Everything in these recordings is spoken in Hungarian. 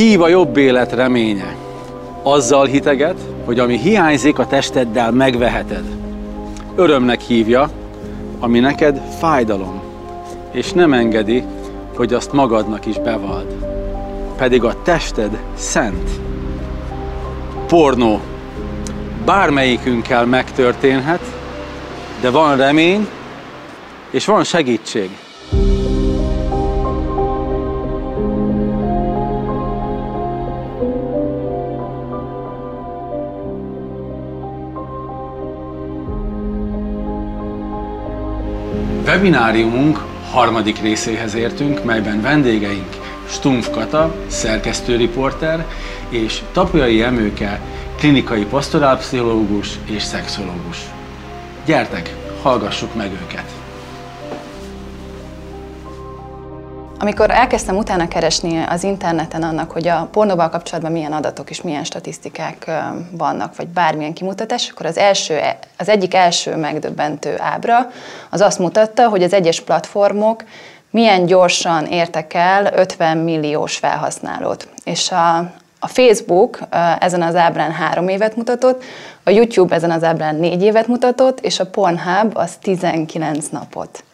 Hív a jobb élet reménye. Azzal hiteget, hogy ami hiányzik a testeddel megveheted. Örömnek hívja, ami neked fájdalom, és nem engedi, hogy azt magadnak is bevalld. Pedig a tested szent. Pornó. Bármelyikünkkel megtörténhet, de van remény, és van segítség. Webináriumunk harmadik részéhez értünk, melyben vendégeink Stumpf Kata, szerkesztőriporter, és Tapolyai Emőke, klinikai pastorálpszichológus és szexológus. Gyertek, hallgassuk meg őket! Amikor elkezdtem utána keresni az interneten annak, hogy a pornóval kapcsolatban milyen adatok és milyen statisztikák vannak, vagy bármilyen kimutatás, akkor az egyik első megdöbbentő ábra az azt mutatta, hogy az egyes platformok milyen gyorsan értek el 50 milliós felhasználót. És a Facebook ezen az ábrán 3 évet mutatott, a YouTube ezen az ábrán 4 évet mutatott, és a Pornhub az 19 napot.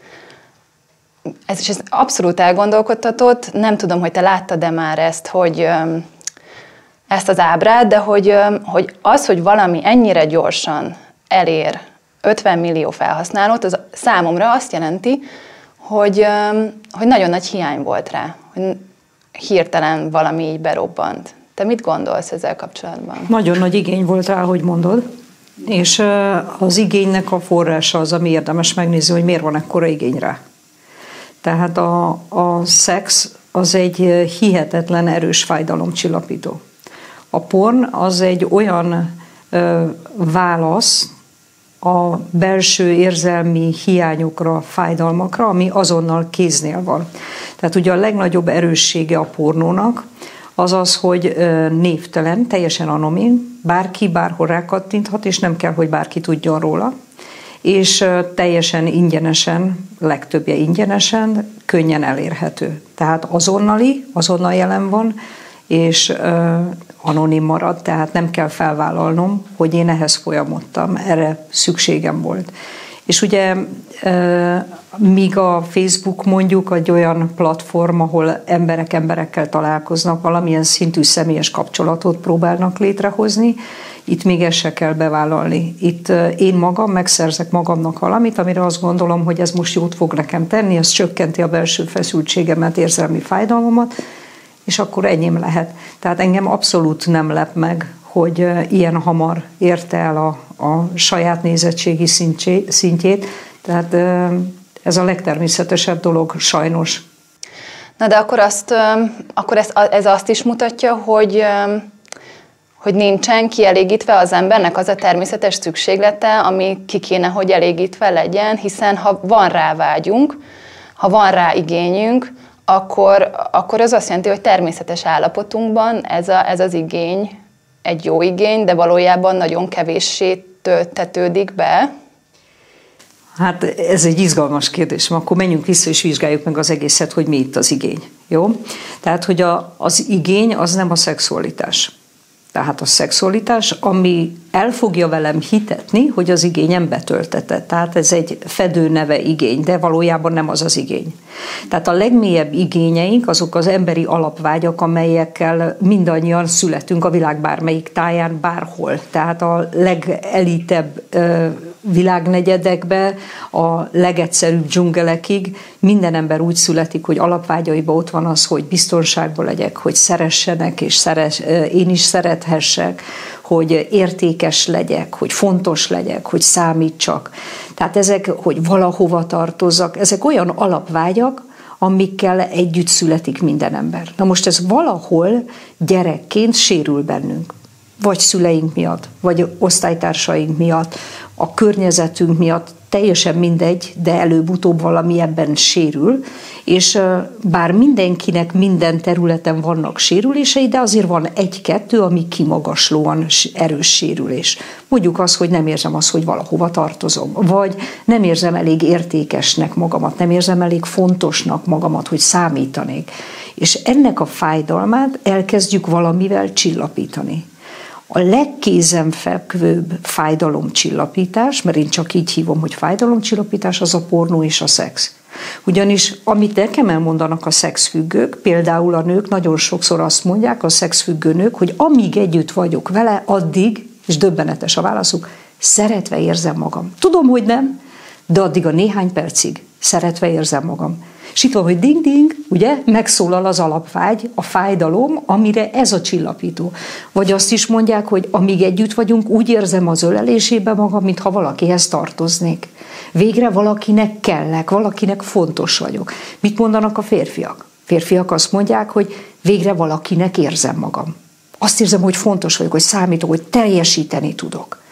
Ez abszolút elgondolkodtatott, nem tudom, hogy te láttad-e már ezt, hogy ezt az ábrát, de hogy hogy valami ennyire gyorsan elér 50 millió felhasználót, az számomra azt jelenti, hogy nagyon nagy hiány volt rá, hogy hirtelen valami így berobbant. Te mit gondolsz ezzel kapcsolatban? Nagyon nagy igény volt rá, hogy mondod, és az igénynek a forrása az, ami érdemes megnézni, hogy miért van ekkora igény rá. Tehát a szex az egy hihetetlen erős fájdalomcsillapító. A porn az egy olyan válasz a belső érzelmi hiányokra, fájdalmakra, ami azonnal kéznél van. Tehát ugye a legnagyobb erőssége a pornónak az az, hogy névtelen, teljesen anonim, bárki bárhol rákattinthat, és nem kell, hogy bárki tudjon róla, és teljesen ingyenesen, legtöbbje ingyenesen, könnyen elérhető. Tehát azonnal jelen van, és anonim marad, tehát nem kell felvállalnom, hogy én ehhez folyamodtam, erre szükségem volt. És ugye míg a Facebook mondjuk egy olyan platform, ahol emberekkel találkoznak, valamilyen szintű személyes kapcsolatot próbálnak létrehozni, itt még ezt se kell bevállalni. Itt én magam megszerzek magamnak valamit, amire azt gondolom, hogy ez most jót fog nekem tenni, ez csökkenti a belső feszültségemet, érzelmi fájdalmamat, és akkor enyém lehet. Tehát engem abszolút nem lep meg, hogy ilyen hamar érte el a saját nézettségi szintjét. Tehát ez a legtermészetesebb dolog, sajnos. Na de akkor ez azt is mutatja, hogy nincsen kielégítve az embernek az a természetes szükséglete, ami ki kéne, hogy elégítve legyen, hiszen ha van rá vágyunk, ha van rá igényünk, akkor az azt jelenti, hogy természetes állapotunkban ez az igény egy jó igény, de valójában nagyon kevéssé tetődik be. Hát ez egy izgalmas kérdés, akkor menjünk vissza és vizsgáljuk meg az egészet, hogy mi itt az igény. Jó? Tehát, hogy az igény az nem a szexualitás. Tehát a szexualitás, ami el fogja velem hitetni, hogy az igényem betöltetett. Tehát ez egy fedőneve igény, de valójában nem az az igény. Tehát a legmélyebb igényeink azok az emberi alapvágyak, amelyekkel mindannyian születünk a világ bármelyik táján, bárhol. Tehát a legelitebb világnegyedekbe, a legegyszerűbb dzsungelekig minden ember úgy születik, hogy alapvágyaiban ott van az, hogy biztonságban legyek, hogy szeressenek, és én is szerethessek, hogy értékes legyek, hogy fontos legyek, hogy számítsak. Tehát ezek, hogy valahova tartozzak, ezek olyan alapvágyak, amikkel együtt születik minden ember. Na most ez valahol gyerekként sérül bennünk. vagy szüleink miatt, vagy osztálytársaink miatt, a környezetünk miatt, teljesen mindegy, de előbb-utóbb valami ebben sérül, és bár mindenkinek minden területen vannak sérülései, de azért van egy-kettő, ami kimagaslóan erős sérülés. Mondjuk az, hogy nem érzem azt, hogy valahova tartozom, vagy nem érzem elég értékesnek magamat, nem érzem elég fontosnak magamat, hogy számítanék. És ennek a fájdalmát elkezdjük valamivel csillapítani. A legkézenfekvőbb fájdalomcsillapítás, mert én csak így hívom, hogy fájdalomcsillapítás, az a pornó és a szex. Ugyanis amit nekem elmondanak a szexfüggők, például a nők nagyon sokszor azt mondják, a szexfüggő nők, hogy amíg együtt vagyok vele, addig, és döbbenetes a válaszuk, szeretve érzem magam. Tudom, hogy nem, de addig a néhány percig szeretve érzem magam. És itt van, hogy ding-ding, ugye, megszólal az alapvágy, a fájdalom, amire ez a csillapító. Vagy azt is mondják, hogy amíg együtt vagyunk, úgy érzem az ölelésébe magam, mintha valakihez tartoznék. Végre valakinek kellek, valakinek fontos vagyok. Mit mondanak a férfiak? Férfiak azt mondják, hogy végre valakinek érzem magam. Azt érzem, hogy fontos vagyok, hogy számítok, hogy teljesíteni tudok.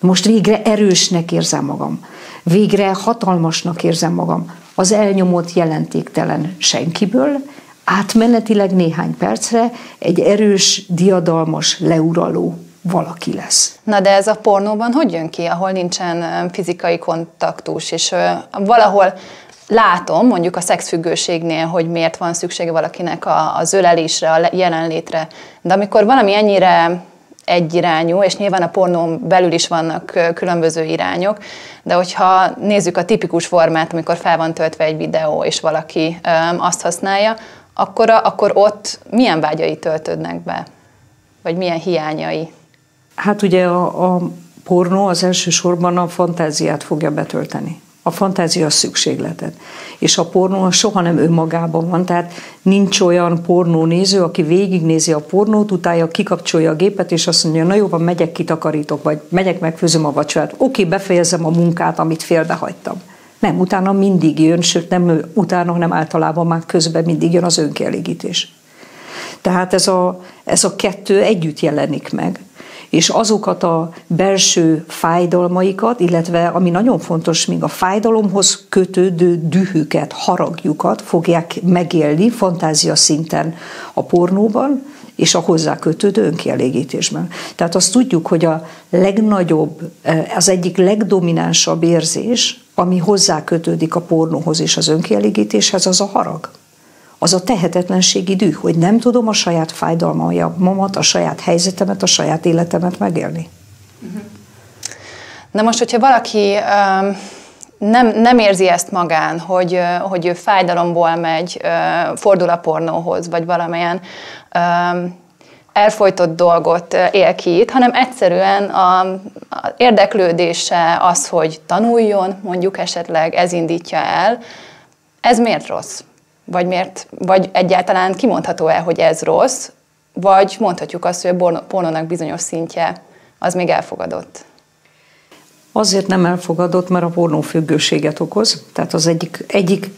Most végre erősnek érzem magam. Végre hatalmasnak érzem magam. Az elnyomott jelentéktelen senkiből átmenetileg néhány percre egy erős, diadalmas, leuraló valaki lesz. Na de ez a pornóban hogy jön ki, ahol nincsen fizikai kontaktus, és valahol látom, mondjuk a szexfüggőségnél, hogy miért van szüksége valakinek az ölelésre, a jelenlétre, de amikor valami ennyire egyirányú, és nyilván a pornón belül is vannak különböző irányok, de hogyha nézzük a tipikus formát, amikor fel van töltve egy videó, és valaki azt használja, akkor ott milyen vágyai töltődnek be? Vagy milyen hiányai? Hát ugye a pornó az elsősorban a fantáziát fogja betölteni. A fantázia szükségletet. És a pornó soha nem önmagában van, tehát nincs olyan pornónéző, aki végignézi a pornót, utána kikapcsolja a gépet, és azt mondja, na jó, van, megyek, kitakarítok, vagy megyek, megfőzöm a vacsorát. Oké, befejezem a munkát, amit félbehagytam. Nem, utána mindig jön, sőt nem utána, hanem általában már közben mindig jön az önkielégítés. Tehát ez a kettő együtt jelenik meg. És azokat a belső fájdalmaikat, illetve ami nagyon fontos, még a fájdalomhoz kötődő dühüket, haragjukat fogják megélni fantázia szinten a pornóban, és a hozzá kötődő önkielégítésben. Tehát azt tudjuk, hogy a legnagyobb, az egyik legdominánsabb érzés, ami hozzá kötődik a pornóhoz és az önkielégítéshez, az a harag. Az a tehetetlenségi düh, hogy nem tudom a saját fájdalmamat, a saját helyzetemet, a saját életemet megélni. Na most, hogyha valaki nem érzi ezt magán, hogy ő fájdalomból megy, fordul a pornóhoz, vagy valamilyen elfojtott dolgot él ki itt, hanem egyszerűen az érdeklődése az, hogy tanuljon, mondjuk esetleg ez indítja el, ez miért rossz? Vagy egyáltalán kimondható-e, hogy ez rossz, vagy mondhatjuk azt, hogy a pornónak bizonyos szintje az még elfogadott? Azért nem elfogadott, mert a pornó függőséget okoz. Tehát az egyik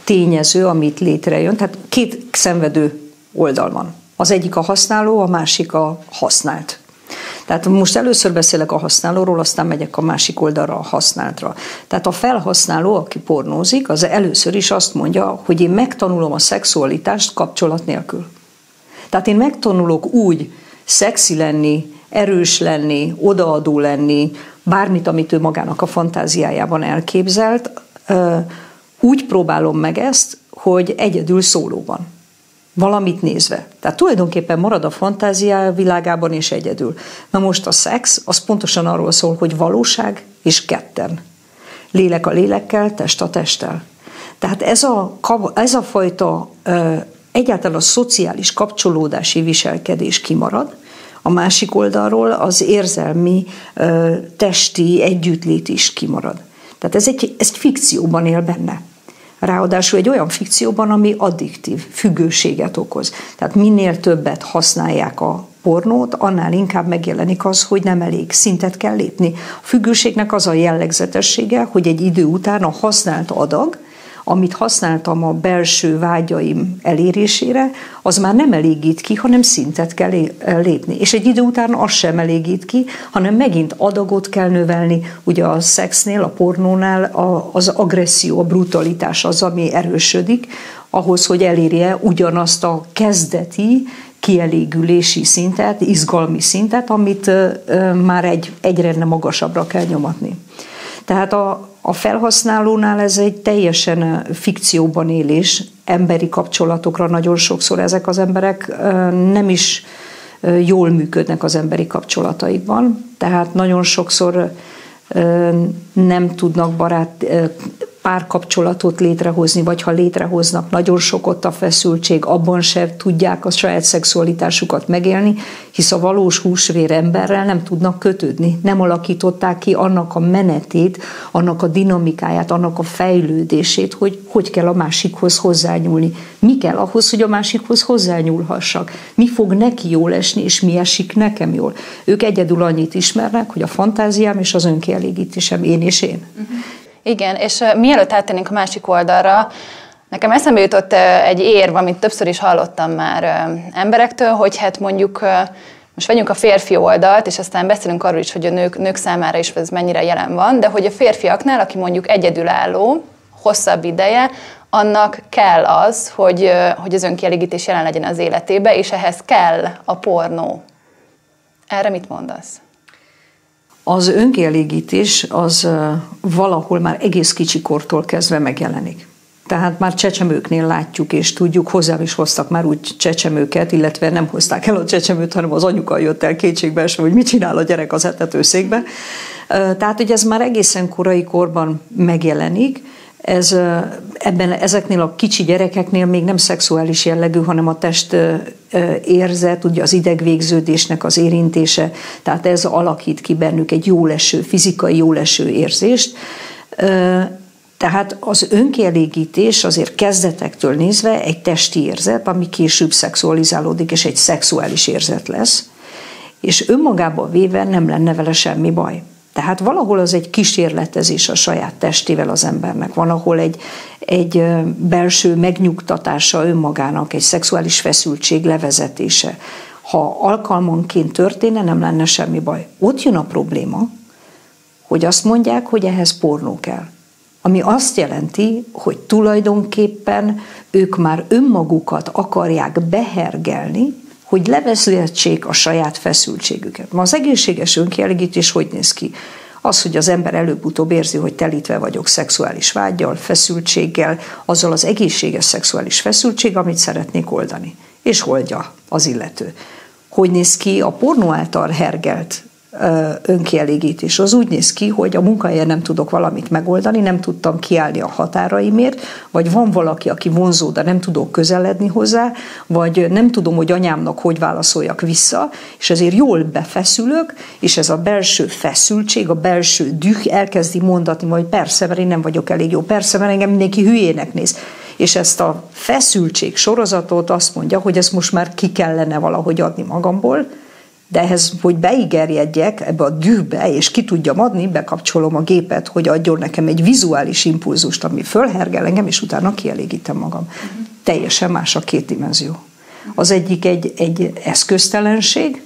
tényező, amit létrejön, tehát két szenvedő oldal van. Az egyik a használó, a másik a használt. Tehát most először beszélek a használóról, aztán megyek a másik oldalra, a használtra. Tehát a felhasználó, aki pornózik, az először is azt mondja, hogy én megtanulom a szexualitást kapcsolat nélkül. Tehát én megtanulok úgy szexi lenni, erős lenni, odaadó lenni, bármit, amit ő magának a fantáziájában elképzelt, úgy próbálom meg ezt, hogy egyedül szólóban. Valamit nézve. Tehát tulajdonképpen marad a fantázia világában és egyedül. Na most a szex, az pontosan arról szól, hogy valóság és ketten. Lélek a lélekkel, test a testtel. Tehát ez a fajta egyáltalán a szociális kapcsolódási viselkedés kimarad, a másik oldalról az érzelmi, testi együttlét is kimarad. Tehát ez egy fikcióban él benne. Ráadásul egy olyan fikcióban, ami addiktív, függőséget okoz. Tehát minél többet használják a pornót, annál inkább megjelenik az, hogy nem elég, szintet kell lépni. A függőségnek az a jellegzetessége, hogy egy idő után a használt adag, amit használtam a belső vágyaim elérésére, az már nem elégít ki, hanem szintet kell lépni. És egy idő után az sem elégít ki, hanem megint adagot kell növelni. Ugye a szexnél, a pornónál az agresszió, a brutalitás az, ami erősödik, ahhoz, hogy elérje ugyanazt a kezdeti kielégülési szintet, izgalmi szintet, amit már egyre magasabbra kell nyomatni. Tehát a felhasználónál ez egy teljesen fikcióban élés, emberi kapcsolatokra nagyon sokszor ezek az emberek nem is jól működnek az emberi kapcsolataikban, tehát nagyon sokszor nem tudnak párkapcsolatot létrehozni, vagy ha létrehoznak, nagyon sok ott a feszültség, abban sem tudják a saját szexualitásukat megélni, hisz a valós húsvér emberrel nem tudnak kötődni. Nem alakították ki annak a menetét, annak a dinamikáját, annak a fejlődését, hogy kell a másikhoz hozzányúlni. Mi kell ahhoz, hogy a másikhoz hozzányúlhassak? Mi fog neki jól esni, és mi esik nekem jól? Ők egyedül annyit ismernek, hogy a fantáziám és az önkielégítésem én és én. Igen, és mielőtt áttennénk a másik oldalra, nekem eszembe jutott egy érv, amit többször is hallottam már emberektől, hogy hát mondjuk most vegyünk a férfi oldalt, és aztán beszélünk arról is, hogy a nők számára is ez mennyire jelen van, de hogy a férfiaknál, aki mondjuk egyedülálló, hosszabb ideje, annak kell az, hogy az önkielégítés jelen legyen az életébe, és ehhez kell a pornó. Erre mit mondasz? Az önkielégítés az valahol már egész kicsikortól kezdve megjelenik. Tehát már csecsemőknél látjuk és tudjuk, hozzám is hoztak már úgy csecsemőket, illetve nem hozták el a csecsemőt, hanem az anyuka jött el kétségbeesve, hogy mit csinál a gyerek az etetőszékbe. Tehát, hogy ez már egészen korai korban megjelenik. Ezeknél a kicsi gyerekeknél még nem szexuális jellegű, hanem a test érzet, ugye az idegvégződésnek az érintése, tehát ez alakít ki bennük egy jóleső, fizikai jóleső érzést. Tehát az önkielégítés azért kezdetektől nézve egy testi érzet, ami később szexualizálódik, és egy szexuális érzet lesz, és önmagában véve nem lenne vele semmi baj. Tehát valahol az egy kísérletezés a saját testével az embernek. Van, ahol egy belső megnyugtatása önmagának, egy szexuális feszültség levezetése. Ha alkalmanként történne, nem lenne semmi baj. Ott jön a probléma, hogy azt mondják, hogy ehhez pornó kell. Ami azt jelenti, hogy tulajdonképpen ők már önmagukat akarják behergelni, hogy levezetsék a saját feszültségüket. Ma az egészséges önkielégítés hogy néz ki? Az, hogy az ember előbb-utóbb érzi, hogy telítve vagyok szexuális vággyal, feszültséggel, azzal az egészséges szexuális feszültség, amit szeretnék oldani. És oldja az illető. Hogy néz ki a pornó által hergelt önkielégítés? Az úgy néz ki, hogy a munkahelyen nem tudok valamit megoldani, nem tudtam kiállni a határaimért, vagy van valaki, aki vonzó, de nem tudok közeledni hozzá, vagy nem tudom, hogy anyámnak hogy válaszoljak vissza, és ezért jól befeszülök, és ez a belső feszültség, a belső düh elkezdi mondatni, hogy persze, mert én nem vagyok elég jó, persze, mert engem mindenki hülyének néz. És ezt a feszültség sorozatot azt mondja, hogy ezt most már ki kellene valahogy adni magamból, de ehhez, hogy beigerjedjek ebbe a dühbe, és ki tudjam adni, bekapcsolom a gépet, hogy adjon nekem egy vizuális impulzust, ami fölhergel engem, és utána kielégítem magam. Teljesen más a két dimenzió. Az egyik egy eszköztelenség,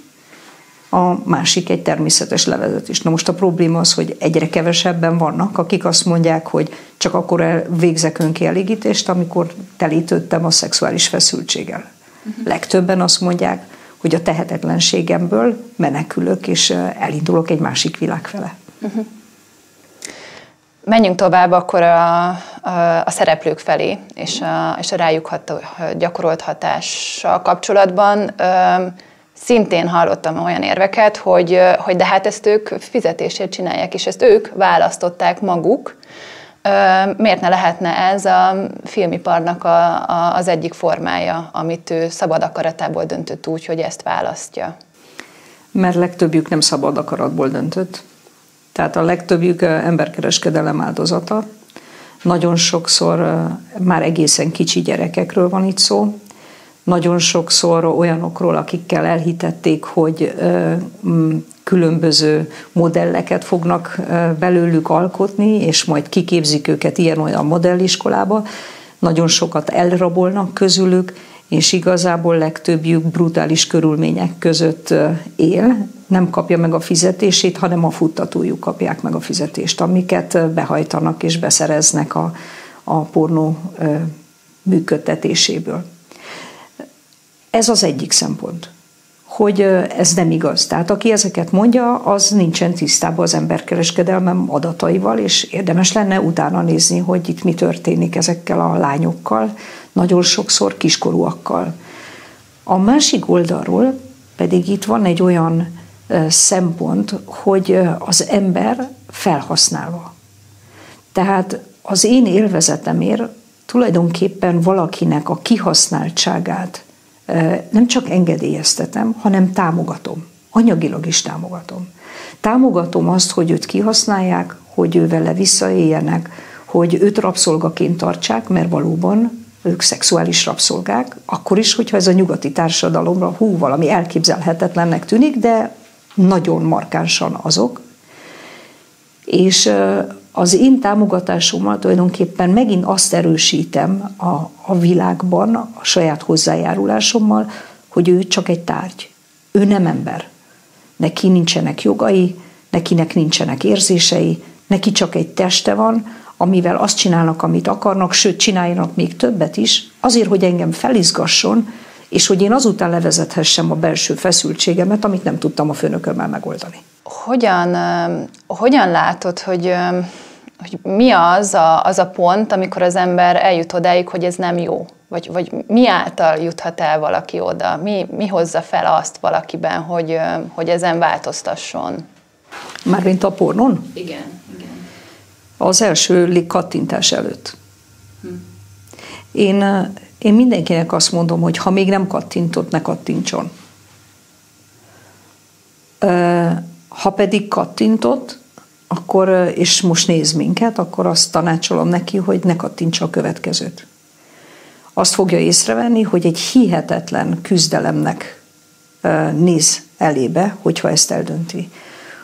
a másik egy természetes levezetés. Na most a probléma az, hogy egyre kevesebben vannak, akik azt mondják, hogy csak akkor végzek önkielégítést, amikor telítődtem a szexuális feszültséggel. Legtöbben azt mondják, hogy a tehetetlenségemből menekülök, és elindulok egy másik világ fele. Menjünk tovább akkor a szereplők felé, és a rájuk gyakorolt hatással kapcsolatban. Szintén hallottam olyan érveket, hogy de hát ezt ők fizetésért csinálják, és ezt ők választották maguk. Miért ne lehetne ez a filmiparnak az egyik formája, amit ő szabad akaratából döntött úgy, hogy ezt választja? Mert legtöbbjük nem szabad akaratból döntött. Tehát a legtöbbjük emberkereskedelem áldozata. Nagyon sokszor már egészen kicsi gyerekekről van itt szó. Nagyon sokszor olyanokról, akikkel elhitették, hogy különböző modelleket fognak belőlük alkotni, és majd kiképzik őket ilyen-olyan modelliskolába. Nagyon sokat elrabolnak közülük, és igazából legtöbbjük brutális körülmények között él, nem kapja meg a fizetését, hanem a futtatójuk kapják meg a fizetést, amiket behajtanak és beszereznek a pornó működtetéséből. Ez az egyik szempont, hogy ez nem igaz. Tehát aki ezeket mondja, az nincsen tisztában az emberkereskedelmem adataival, és érdemes lenne utána nézni, hogy itt mi történik ezekkel a lányokkal, nagyon sokszor kiskorúakkal. A másik oldalról pedig itt van egy olyan szempont, hogy az ember felhasználva. Tehát az én élvezetemért tulajdonképpen valakinek a kihasználtságát nem csak engedélyeztetem, hanem támogatom. Anyagilag is támogatom. Támogatom azt, hogy őt kihasználják, hogy ő vele visszaéljenek, hogy őt rabszolgaként tartsák, mert valóban ők szexuális rabszolgák, akkor is, hogyha ez a nyugati társadalomra valami elképzelhetetlennek tűnik, de nagyon markánsan azok. És az én támogatásommal tulajdonképpen megint azt erősítem a világban, a saját hozzájárulásommal, hogy ő csak egy tárgy. Ő nem ember. Neki nincsenek jogai, nekinek nincsenek érzései, neki csak egy teste van, amivel azt csinálnak, amit akarnak, sőt, csináljanak még többet is, azért, hogy engem felizgasson, és hogy én azután levezethessem a belső feszültségemet, amit nem tudtam a főnökömmel megoldani. Hogyan látod, hogy mi az a pont, amikor az ember eljut odáig, hogy ez nem jó? Vagy mi által juthat el valaki oda? Mi hozza fel azt valakiben, hogy ezen változtasson? Mármint a pornon? Igen. Az első kattintás előtt. Én mindenkinek azt mondom, hogy ha még nem kattintott, ne kattintson. Ha pedig kattintott, akkor, és most néz minket, akkor azt tanácsolom neki, hogy ne kattintsa a következőt. Azt fogja észrevenni, hogy egy hihetetlen küzdelemnek néz elébe, hogyha ezt eldönti.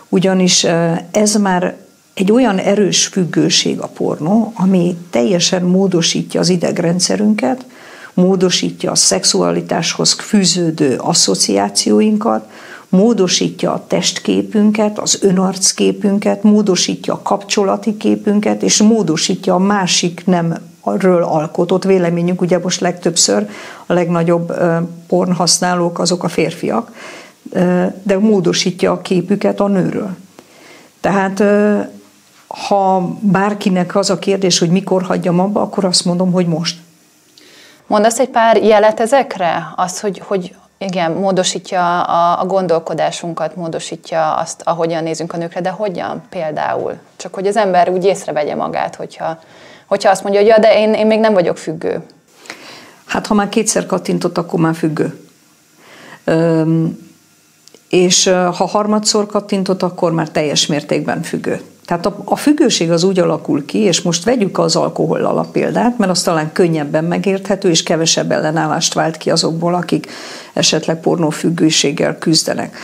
Ugyanis ez már egy olyan erős függőség a pornó, ami teljesen módosítja az idegrendszerünket, módosítja a szexualitáshoz fűződő asszociációinkat, módosítja a testképünket, az önarcképünket, módosítja a kapcsolati képünket, és módosítja a másik nemről alkotott véleményünk. Ugye most legtöbbször a legnagyobb pornhasználók azok a férfiak, de módosítja a képüket a nőről. Tehát ha bárkinek az a kérdés, hogy mikor hagyjam abba, akkor azt mondom, hogy most. Mondasz egy pár jelet ezekre? Az, hogy igen, módosítja a gondolkodásunkat, módosítja azt, ahogyan nézünk a nőkre, de hogyan például? Csak hogy az ember úgy észrevegye magát, hogyha azt mondja, hogy ja, de én még nem vagyok függő. Hát ha már kétszer kattintott, akkor már függő. És ha harmadszor kattintott, akkor már teljes mértékben függő. Tehát a függőség az úgy alakul ki, és most vegyük az alkohollal a példát, mert az talán könnyebben megérthető, és kevesebb ellenállást vált ki azokból, akik esetleg pornófüggőséggel küzdenek.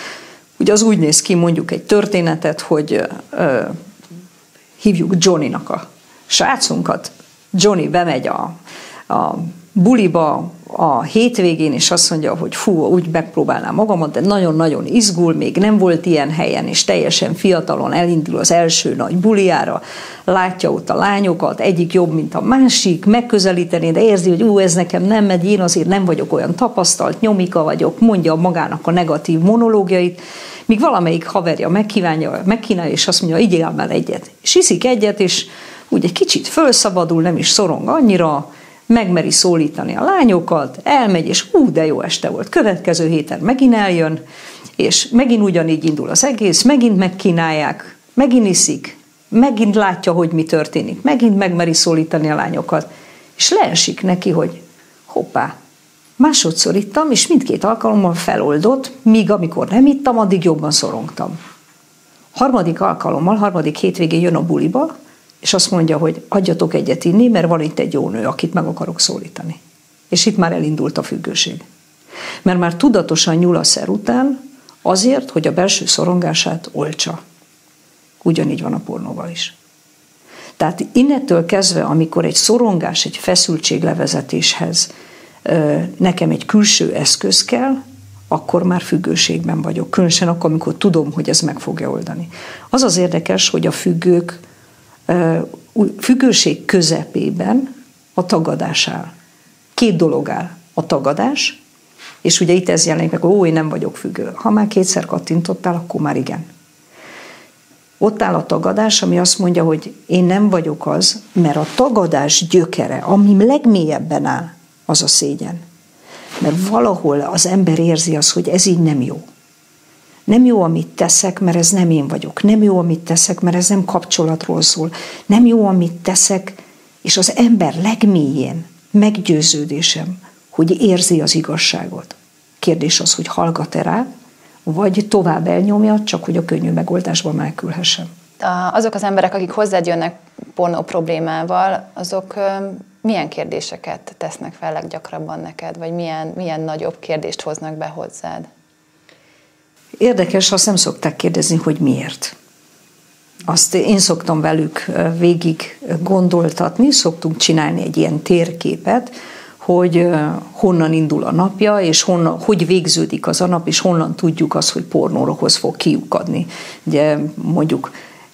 Ugye az úgy néz ki, mondjuk egy történetet, hogy hívjuk Johnnynak a srácunkat. Johnny bemegy a buliba a hétvégén, és azt mondja, hogy fú, úgy megpróbálnám magamat, de nagyon-nagyon izgul, még nem volt ilyen helyen, és teljesen fiatalon elindul az első nagy buliára, látja ott a lányokat, egyik jobb, mint a másik, megközelíteni, de érzi, hogy ez nekem nem megy, én azért nem vagyok olyan tapasztalt, nyomika vagyok, mondja magának a negatív monológiait, míg valamelyik haverja megkínálja, és azt mondja, igyél már egyet. És iszik egyet, és úgy egy kicsit fölszabadul, nem is szorong annyira, megmeri szólítani a lányokat, elmegy, és de jó este volt. Következő héten megint eljön, és megint ugyanígy indul az egész, megint megkínálják, megint iszik, megint látja, hogy mi történik, megint megmeri szólítani a lányokat, és leesik neki, hogy hoppá, másodszor ittam, és mindkét alkalommal feloldott, míg amikor nem ittam, addig jobban szorongtam. Harmadik alkalommal, harmadik hétvégén jön a buliba, és azt mondja, hogy adjatok egyet inni, mert van itt egy jó nő, akit meg akarok szólítani. És itt már elindult a függőség. Mert már tudatosan nyúl a szer után, Azért, hogy a belső szorongását oltsa. Ugyanígy van a pornóval is. Tehát innentől kezdve, amikor egy szorongás, egy feszültséglevezetéshez nekem egy külső eszköz kell, akkor már függőségben vagyok. Különösen akkor, amikor tudom, hogy ez meg fogja oldani. Az az érdekes, hogy a függőség közepében a tagadás áll. Két dolog áll. A tagadás, és ugye itt ez jelenik meg, hogy én nem vagyok függő. Ha már kétszer kattintottál, akkor már igen. Ott áll a tagadás, ami azt mondja, hogy én nem vagyok az, mert a tagadás gyökere, ami legmélyebben áll, az a szégyen. Mert valahol az ember érzi azt, hogy ez így nem jó. Nem jó, amit teszek, mert ez nem én vagyok. Nem jó, amit teszek, mert ez nem kapcsolatról szól. Nem jó, amit teszek, és az ember legmélyén meggyőződésem, hogy érzi az igazságot. Kérdés az, hogy hallgat-e rá, vagy tovább elnyomja, csak hogy a könnyű megoldásba menekülhessen. Azok az emberek, akik hozzád jönnek pornó problémával, azok milyen kérdéseket tesznek fel leggyakrabban neked, vagy milyen nagyobb kérdést hoznak be hozzád? Érdekes, azt nem szokták kérdezni, hogy miért. Azt én szoktam velük végig gondoltatni, szoktunk csinálni egy ilyen térképet, hogy honnan indul a napja, és hogy végződik az a nap, és honnan tudjuk azt, hogy pornóhoz fog kiukadni. Ugye mondjuk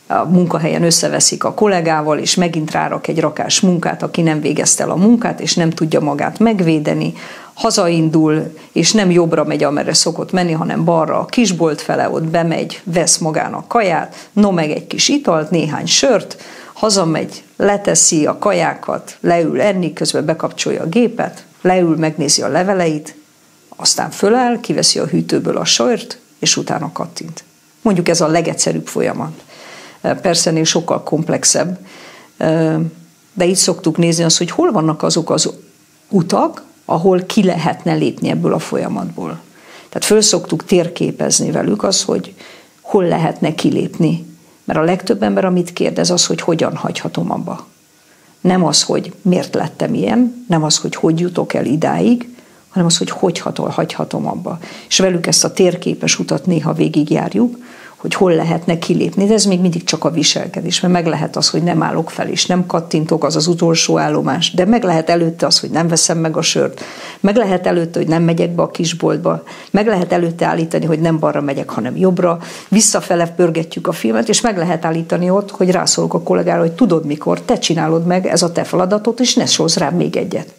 a munkahelyen összeveszik a kollégával, és megint rárak egy rakás munkát, aki nem végezte el a munkát, és nem tudja magát megvédeni, hazaindul, és nem jobbra megy, amerre szokott menni, hanem balra a kisbolt fele, ott bemegy, vesz magának kaját, meg egy kis italt, néhány sört, hazamegy, leteszi a kajákat, leül enni, közben bekapcsolja a gépet, leül, megnézi a leveleit, aztán föláll, kiveszi a hűtőből a sört, és utána kattint. Mondjuk ez a legegyszerűbb folyamat. Persze ennél sokkal komplexebb, de így szoktuk nézni azt, hogy hol vannak azok az utak, ahol ki lehetne lépni ebből a folyamatból. Tehát föl szoktuk térképezni velük azt, hogy hol lehetne kilépni. Mert a legtöbb ember, amit kérdez, az, hogy hogyan hagyhatom abba. Nem az, hogy miért lettem ilyen, nem az, hogy jutok el idáig, hanem az, hogy hagyhatom abba. És velük ezt a térképes utat néha végigjárjuk, hogy hol lehetne kilépni, de ez még mindig csak a viselkedés, mert meg lehet az, hogy nem állok fel, és nem kattintok, az az utolsó állomás, de meg lehet előtte az, hogy nem veszem meg a sört, meg lehet előtte, hogy nem megyek be a kisboltba, meg lehet előtte állítani, hogy nem balra megyek, hanem jobbra, visszafele pörgetjük a filmet, és meg lehet állítani ott, hogy rászólok a kollégára, hogy tudod mikor, te csinálod meg, ez a te feladatot, és ne sorolsz rám még egyet.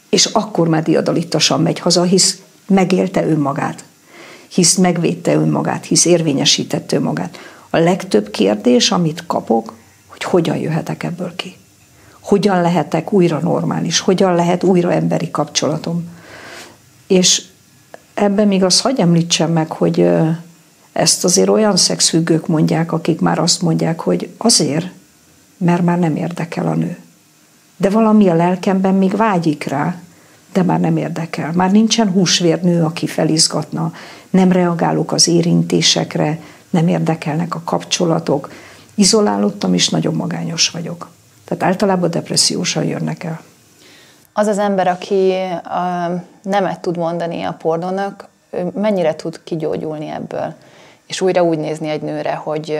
És akkor már diadalittasan megy haza, hisz megélte önmagát. Hisz megvédte önmagát, hisz érvényesítette önmagát. A legtöbb kérdés, amit kapok, hogy hogyan jöhetek ebből ki. Hogyan lehetek újra normális, hogyan lehet újra emberi kapcsolatom. És ebben még azt hadd említsem meg, hogy ezt azért olyan szexfüggők mondják, akik már azt mondják, hogy azért, mert már nem érdekel a nő. De valami a lelkemben még vágyik rá, de már nem érdekel. Már nincsen húsvérnő, aki felizgatna, nem reagálok az érintésekre, nem érdekelnek a kapcsolatok. Izolálódtam, és nagyon magányos vagyok. Tehát általában depressziósan jönnek el. Az az ember, aki nemet tud mondani a pornónak, mennyire tud kigyógyulni ebből? És újra úgy nézni egy nőre, hogy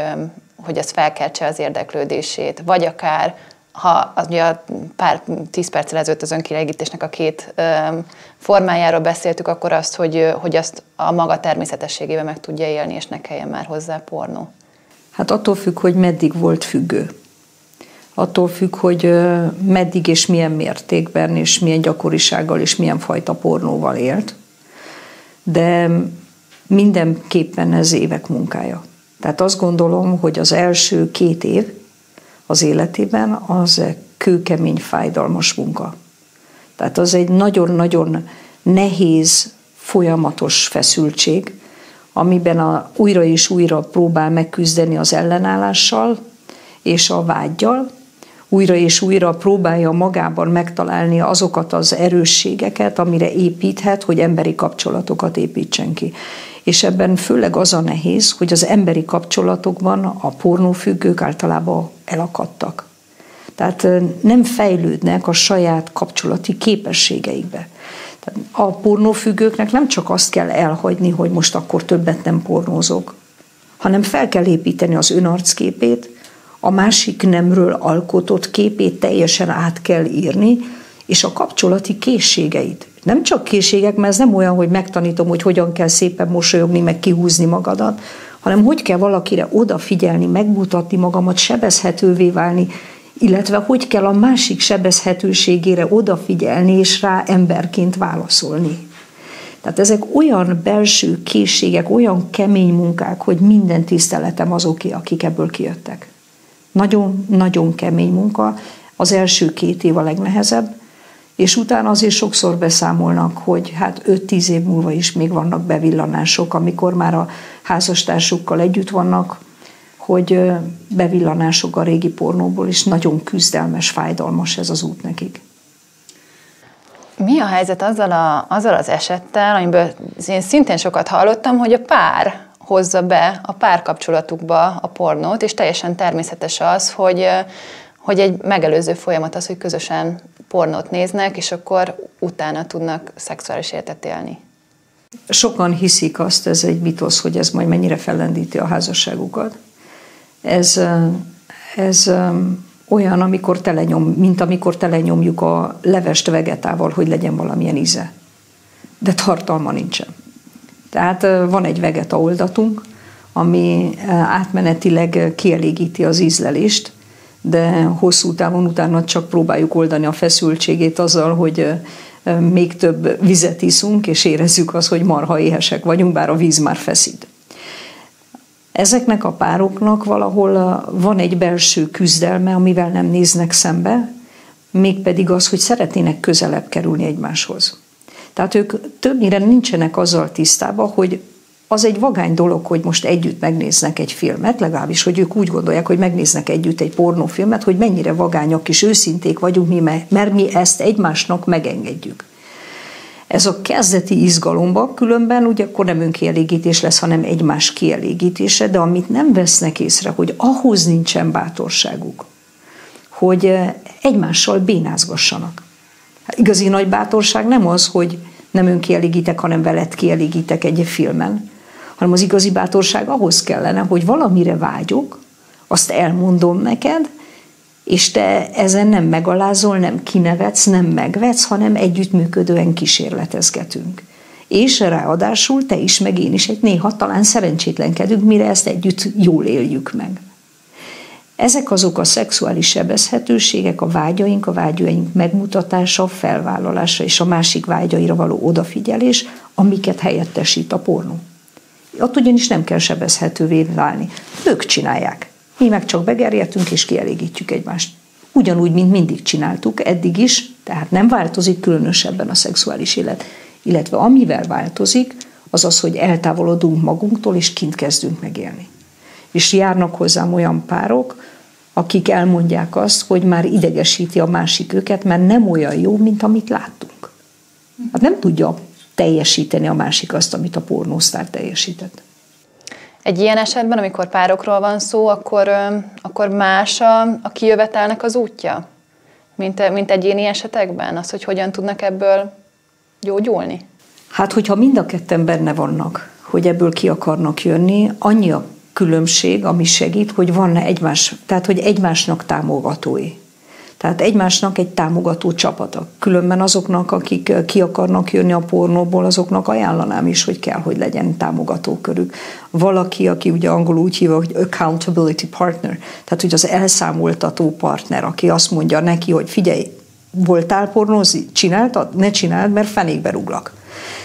ez felkeltse az érdeklődését, vagy akár ha ugye pár 10 perccel ezelőtt az önkielégítésnek a két formájáról beszéltük, akkor azt, hogy azt a maga természetességében meg tudja élni, és ne kelljen már hozzá pornó. Hát attól függ, hogy meddig volt függő. Attól függ, hogy meddig és milyen mértékben, és milyen gyakorisággal, és milyen fajta pornóval élt. De mindenképpen ez évek munkája. Tehát azt gondolom, hogy az első 2 év az életében az kőkemény, fájdalmas munka. Tehát az egy nagyon-nagyon nehéz, folyamatos feszültség, amiben újra és újra próbál megküzdeni az ellenállással és a vággyal, újra és újra próbálja magában megtalálni azokat az erősségeket, amire építhet, hogy emberi kapcsolatokat építsen ki. És ebben főleg az a nehéz, hogy az emberi kapcsolatokban a pornófüggők általában elakadtak. Tehát nem fejlődnek a saját kapcsolati képességeikbe. Tehát a pornófüggőknek nem csak azt kell elhagyni, hogy most akkor többet nem pornózok, hanem fel kell építeni az önarcképét, a másik nemről alkotott képét teljesen át kell írni, és a kapcsolati készségeit. Nem csak készségek, mert ez nem olyan, hogy megtanítom, hogy hogyan kell szépen mosolyogni, meg kihúzni magadat, hanem hogy kell valakire odafigyelni, megmutatni magamat, sebezhetővé válni, illetve hogy kell a másik sebezhetőségére odafigyelni, és rá emberként válaszolni. Tehát ezek olyan belső készségek, olyan kemény munkák, hogy minden tiszteletem azoké, akik ebből kijöttek. Nagyon-nagyon kemény munka, az első 2 év a legnehezebb, és utána azért sokszor beszámolnak, hogy hát 5-10 év múlva is még vannak bevillanások, amikor már a házastársukkal együtt vannak, hogy bevillanások a régi pornóból, és nagyon küzdelmes, fájdalmas ez az út nekik. Mi a helyzet azzal az esettel, amiből én szintén sokat hallottam, hogy a pár hozza be a párkapcsolatukba a pornót, és teljesen természetes az, hogy egy megelőző folyamat az, hogy közösen pornót néznek, és akkor utána tudnak szexuális életet élni. Sokan hiszik azt, ez egy mitosz, hogy ez majd mennyire fellendíti a házasságukat. Ez olyan, mint amikor telenyomjuk a levest vegetával, hogy legyen valamilyen íze. De tartalma nincsen. Tehát van egy vegeta oldatunk, ami átmenetileg kielégíti az ízlelést, de hosszú távon utána csak próbáljuk oldani a feszültségét azzal, hogy még több vizet iszunk, és érezzük azt, hogy marha éhesek vagyunk, bár a víz már feszít. Ezeknek a pároknak valahol van egy belső küzdelme, amivel nem néznek szembe, mégpedig az, hogy szeretnének közelebb kerülni egymáshoz. Tehát ők többnyire nincsenek azzal tisztában, hogy az egy vagány dolog, hogy most együtt megnéznek egy filmet, legalábbis, hogy ők úgy gondolják, hogy megnéznek együtt egy pornófilmet, hogy mennyire vagányak és őszinték vagyunk, mert mi ezt egymásnak megengedjük. Ez a kezdeti izgalomban különben ugye akkor nem önkielégítés lesz, hanem egymás kielégítése, de amit nem vesznek észre, hogy ahhoz nincsen bátorságuk, hogy egymással bénázgassanak. Igazi nagy bátorság nem az, hogy nem önkielégítek, hanem veled kielégítek egy filmen, hanem az igazi bátorság ahhoz kellene, hogy valamire vágyok, azt elmondom neked, és te ezen nem megalázol, nem kinevetsz, nem megvetsz, hanem együttműködően kísérletezgetünk. És ráadásul te is, meg én is egy néha talán szerencsétlenkedünk, mire ezt együtt jól éljük meg. Ezek azok a szexuális sebezhetőségek, a vágyaink megmutatása, felvállalása és a másik vágyaira való odafigyelés, amiket helyettesít a pornó. Ott ugyanis nem kell sebezhetővé válni. Ők csinálják. Mi meg csak begerjedtünk és kielégítjük egymást. Ugyanúgy, mint mindig csináltuk, eddig is, tehát nem változik különösebben a szexuális élet. Illetve amivel változik, az az, hogy eltávolodunk magunktól és kint kezdünk megélni. És járnak hozzám olyan párok, akik elmondják azt, hogy már idegesíti a másik őket, mert nem olyan jó, mint amit láttunk. Hát nem tudja teljesíteni a másik azt, amit a pornósztár teljesített. Egy ilyen esetben, amikor párokról van szó, akkor más a kijövetelnek az útja, mint egyéni esetekben? Az, hogy hogyan tudnak ebből gyógyulni? Hát, hogyha mind a ketten benne vannak, hogy ebből ki akarnak jönni, annyi a különbség, ami segít, hogy van tehát hogy egymásnak támogatói. Tehát egymásnak egy támogató csapata. Különben azoknak, akik ki akarnak jönni a pornóból, azoknak ajánlanám is, hogy kell, hogy legyen támogatókörük. Valaki, aki ugye angolul úgy hívja, hogy accountability partner, tehát hogy az elszámoltató partner, aki azt mondja neki, hogy figyelj, voltál pornózni? Csináltad? Ne csináld, mert fenékbe rúglak.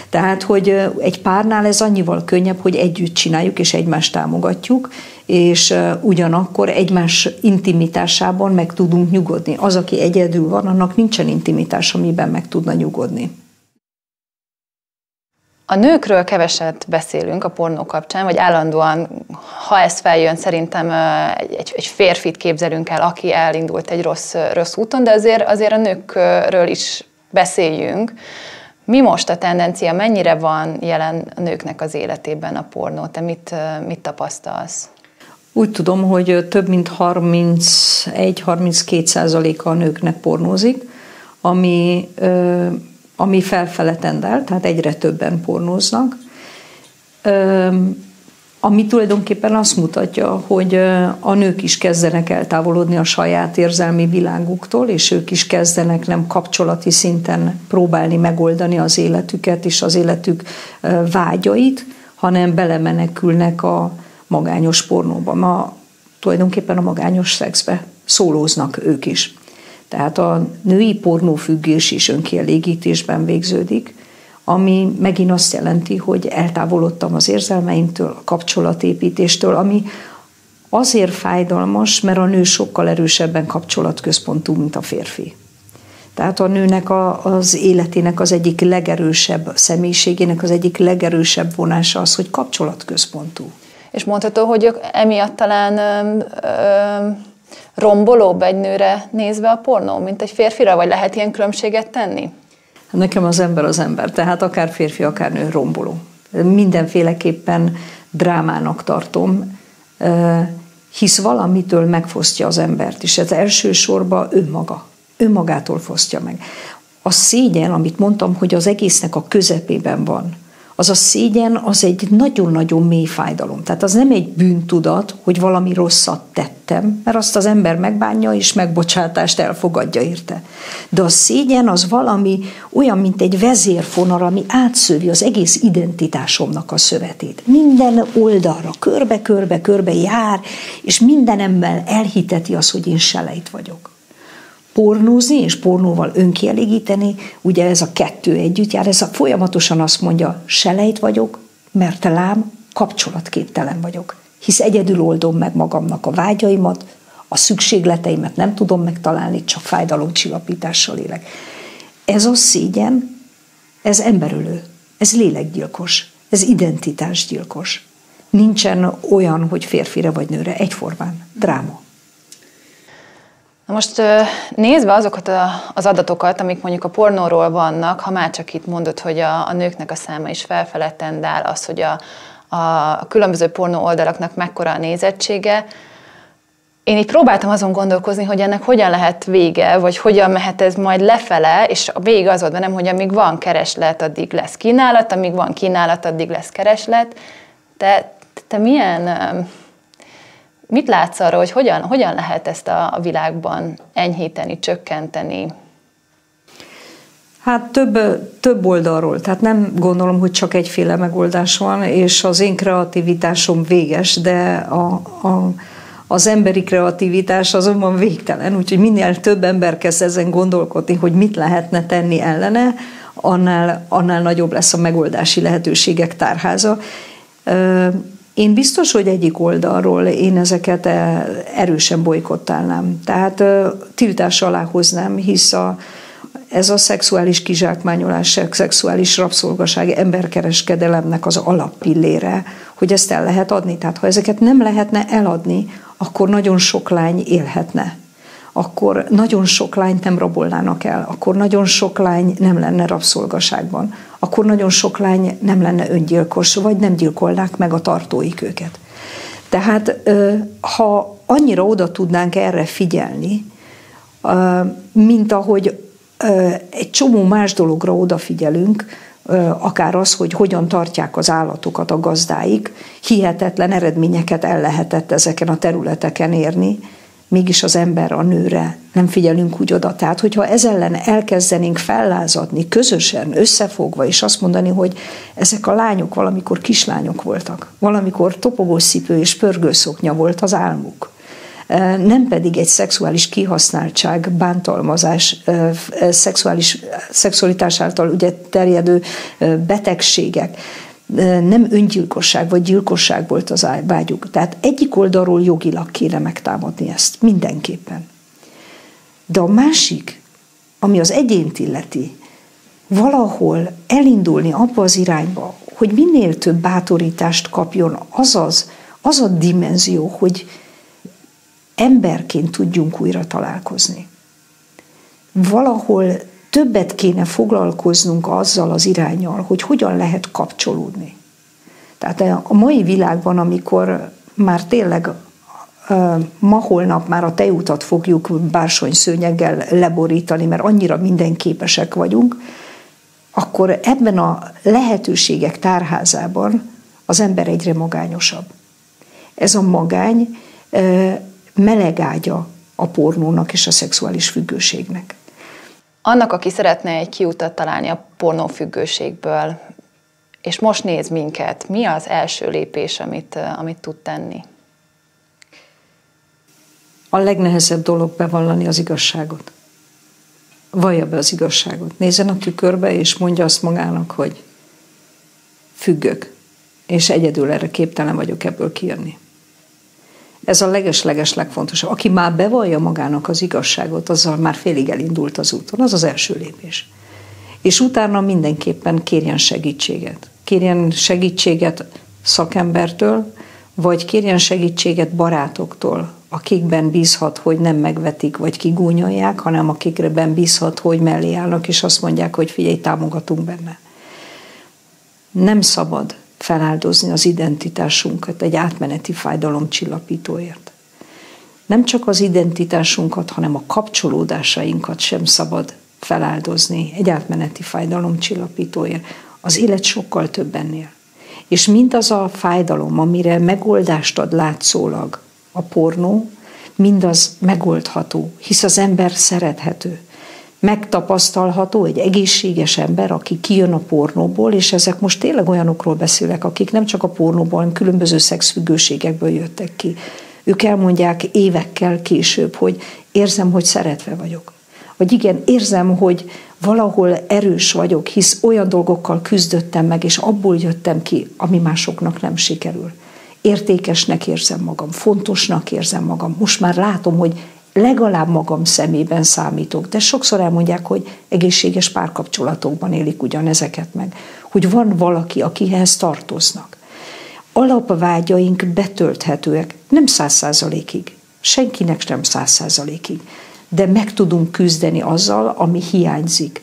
Tehát, hogy egy párnál ez annyival könnyebb, hogy együtt csináljuk és egymást támogatjuk, és ugyanakkor egymás intimitásában meg tudunk nyugodni. Az, aki egyedül van, annak nincsen intimitás, amiben meg tudna nyugodni. A nőkről keveset beszélünk a pornó kapcsán, vagy állandóan, ha ez feljön, szerintem egy férfit képzelünk el, aki elindult egy rossz úton, de azért a nőkről is beszéljünk. Mi most a tendencia, mennyire van jelen a nőknek az életében a pornó? Te mit tapasztalsz? Úgy tudom, hogy több mint 31-32% a nőknek pornózik, ami ami felfele tendál, tehát egyre többen pornóznak, ami tulajdonképpen azt mutatja, hogy a nők is kezdenek eltávolodni a saját érzelmi világuktól, és ők is kezdenek nem kapcsolati szinten próbálni megoldani az életüket és az életük vágyait, hanem belemenekülnek a magányos pornóba. Tulajdonképpen a magányos szexbe szólóznak ők is. Tehát a női pornófüggés is önkielégítésben végződik, ami megint azt jelenti, hogy eltávolodtam az érzelmeimtől, a kapcsolatépítéstől, ami azért fájdalmas, mert a nő sokkal erősebben kapcsolatközpontú, mint a férfi. Tehát a nőnek az életének az egyik legerősebb személyiségének az egyik legerősebb vonása az, hogy kapcsolatközpontú. És mondható, hogy emiatt talán rombolóbb egy nőre nézve a pornó, mint egy férfira, vagy lehet ilyen különbséget tenni? Nekem az ember, tehát akár férfi, akár nő romboló. Mindenféleképpen drámának tartom, hisz valamitől megfosztja az embert, és ez elsősorban önmagától fosztja meg. A szégyen, amit mondtam, hogy az egésznek a közepében van, az a szégyen, az egy nagyon-nagyon mély fájdalom. Tehát az nem egy bűntudat, hogy valami rosszat tettem, mert azt az ember megbánja és megbocsátást elfogadja érte. De a szégyen az valami olyan, mint egy vezérfonal, ami átszövi az egész identitásomnak a szövetét. Minden oldalra körbe jár, és mindenemmel elhiteti azt, hogy én selejt vagyok. Pornózni és pornóval önkielégíteni, ugye ez a kettő együtt jár, ez folyamatosan azt mondja, selejt vagyok, mert lám kapcsolatképtelen vagyok, hisz egyedül oldom meg magamnak a vágyaimat, a szükségleteimet nem tudom megtalálni, csak fájdalomcsillapítással élek. Ez a szégyen, ez emberölő, ez lélekgyilkos, ez identitásgyilkos. Nincsen olyan, hogy férfire vagy nőre, egyformán, dráma. Na most nézve azokat az adatokat, amik mondjuk a pornóról vannak, ha már csak itt mondod, hogy a nőknek a száma is felfele tendál, az, hogy a különböző pornó oldalaknak mekkora a nézettsége, én így próbáltam azon gondolkozni, hogy ennek hogyan lehet vége, vagy hogyan mehet ez majd lefele, és a vége az volt bennem, hogy amíg van kereslet, addig lesz kínálat, amíg van kínálat, addig lesz kereslet. Te mit látsz arra, hogy hogyan lehet ezt a világban enyhíteni, csökkenteni? Hát több oldalról. Tehát nem gondolom, hogy csak egyféle megoldás van, és az én kreativitásom véges, de az emberi kreativitás azonban végtelen, úgyhogy minél több ember kezd ezen gondolkodni, hogy mit lehetne tenni ellene, annál nagyobb lesz a megoldási lehetőségek tárháza. Én biztos, hogy egyik oldalról én ezeket erősen bojkottálnám. Tehát tiltás alá hoznám, hisz ez a szexuális kizsákmányolás, szexuális rabszolgaság, emberkereskedelemnek az alappillére, hogy ezt el lehet adni. Tehát ha ezeket nem lehetne eladni, akkor nagyon sok lány élhetne. Akkor nagyon sok lányt nem rabolnának el, akkor nagyon sok lány nem lenne rabszolgaságban, akkor nagyon sok lány nem lenne öngyilkos, vagy nem gyilkolnák meg a tartóik őket. Tehát ha annyira oda tudnánk erre figyelni, mint ahogy egy csomó más dologra odafigyelünk, akár az, hogy hogyan tartják az állatokat a gazdáik, hihetetlen eredményeket el lehetett ezeken a területeken érni, mégis az ember a nőre nem figyelünk úgy oda. Tehát, hogyha ez ellen elkezdenénk fellázadni, közösen, összefogva, és azt mondani, hogy ezek a lányok valamikor kislányok voltak, valamikor topogószipő és pörgőszoknya volt az álmuk, nem pedig egy szexuális kihasználtság, bántalmazás, szexualitás által ugye terjedő betegségek, nem öngyilkosság vagy gyilkosság volt az vágyuk. Tehát egyik oldalról jogilag kéne megtámadni ezt, mindenképpen. De a másik, ami az egyént illeti, valahol elindulni abba az irányba, hogy minél több bátorítást kapjon az a dimenzió, hogy emberként tudjunk újra találkozni. Valahol többet kéne foglalkoznunk azzal az iránnyal, hogy hogyan lehet kapcsolódni. Tehát a mai világban, amikor már tényleg ma-holnap már a tejutat fogjuk bársonyszőnyeggel leborítani, mert annyira mindenképesek vagyunk, akkor ebben a lehetőségek tárházában az ember egyre magányosabb. Ez a magány melegágya a pornónak és a szexuális függőségnek. Annak, aki szeretne egy kiutat találni a pornófüggőségből, és most néz minket, mi az első lépés, amit tud tenni? A legnehezebb dolog bevallani az igazságot. Vallja be az igazságot. Nézzen a tükörbe, és mondja azt magának, hogy függök, és egyedül erre képtelen vagyok ebből kijönni. Ez a leges-leges legfontosabb. Aki már bevallja magának az igazságot, azzal már félig elindult az úton. Az az első lépés. És utána mindenképpen kérjen segítséget. Kérjen segítséget szakembertől, vagy kérjen segítséget barátoktól, akikben bízhat, hogy nem megvetik, vagy kigúnyolják, hanem akikben bízhat, hogy mellé állnak, és azt mondják, hogy figyelj, támogatunk benne. Nem szabad feláldozni az identitásunkat egy átmeneti fájdalomcsillapítóért. Nem csak az identitásunkat, hanem a kapcsolódásainkat sem szabad feláldozni egy átmeneti fájdalomcsillapítóért. Az élet sokkal több ennél. És mindaz a fájdalom, amire megoldást ad látszólag a pornó, mindaz megoldható, hisz az ember szerethető. Megtapasztalható egy egészséges ember, aki kijön a pornóból, és ezek most tényleg olyanokról beszélek, akik nem csak a pornóból, hanem különböző szexfüggőségekből jöttek ki. Ők elmondják évekkel később, hogy érzem, hogy szeretve vagyok. Vagy igen, érzem, hogy valahol erős vagyok, hisz olyan dolgokkal küzdöttem meg, és abból jöttem ki, ami másoknak nem sikerül. Értékesnek érzem magam, fontosnak érzem magam. Most már látom, hogy legalább magam szemében számítok, de sokszor elmondják, hogy egészséges párkapcsolatokban élik ugyanezeket meg, hogy van valaki, akihez tartoznak. Alapvágyaink betölthetőek, nem 100%-ig, senkinek nem 100%-ig, de meg tudunk küzdeni azzal, ami hiányzik.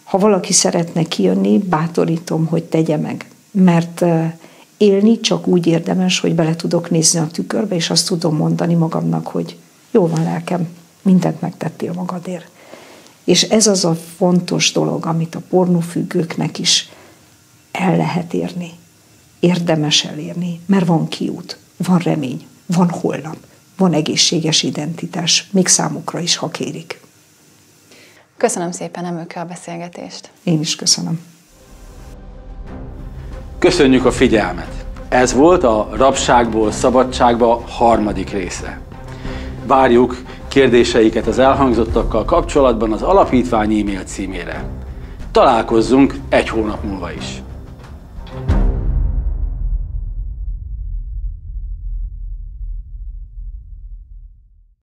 Ha valaki szeretne kijönni, bátorítom, hogy tegye meg, mert élni csak úgy érdemes, hogy bele tudok nézni a tükörbe, és azt tudom mondani magamnak, hogy jó van lelkem, mindent megtettél magadért. És ez az a fontos dolog, amit a pornófüggőknek is el lehet érni. Érdemes elérni, mert van kiút, van remény, van holnap, van egészséges identitás, még számukra is, ha kérik. Köszönöm szépen, Emőke, a beszélgetést. Én is köszönöm. Köszönjük a figyelmet! Ez volt a Rabságból szabadságba harmadik része. Várjuk kérdéseiket az elhangzottakkal kapcsolatban az alapítvány e-mail címére. Találkozzunk egy hónap múlva is.